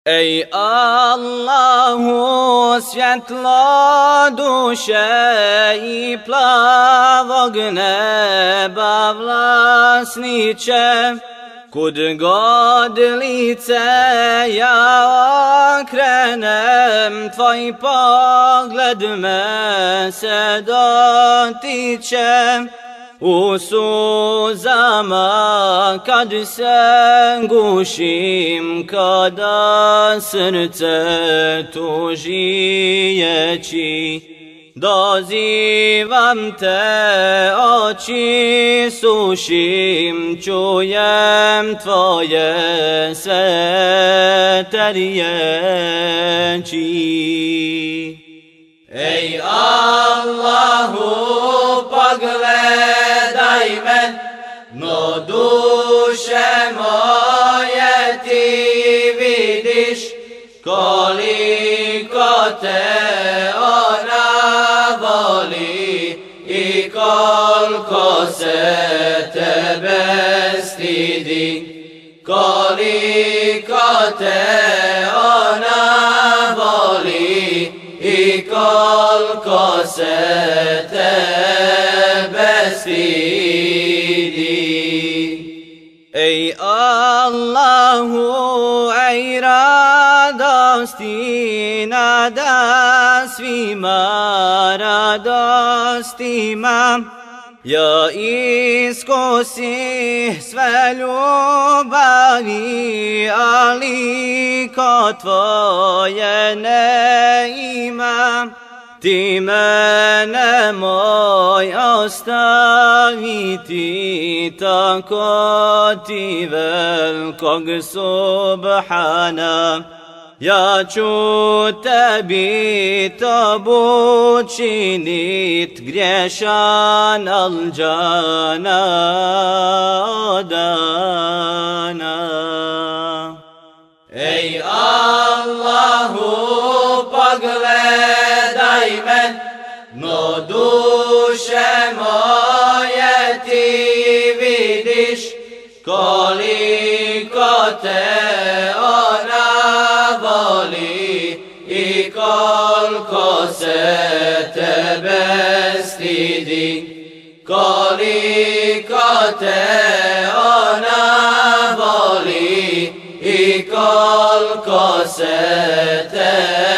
Ej Allahu, svjetlo duše i plavog neba vlasniče, kud god lice ja okrenem, tvoj pogled me se dotiče. U suzama kad se gušim, kada srce tuži ječi, dozivam te, oči sušim, čujem tvoje svete riječi. Ej Allahu, pogledaj me, no duše moje ti vidiš, koliko te ona voli i koliko se tebe stidi, koliko te ona voli i koliko se tebe stidi. Ej Allahu, ej radosti nada svima radostima, ja iskusi sve ljubavi, ali ko tvoje ne ima. Ti me nemoj ostaviti, tako ti velikog subhana. Ja ću tebi tobu činit, griješan al džana odana. Ej Allahu, pogledaj me, no duše moje ti vidiš, koliko te ona voli i koliko se tebe stidi, koliko te ona voli i koliko se tebe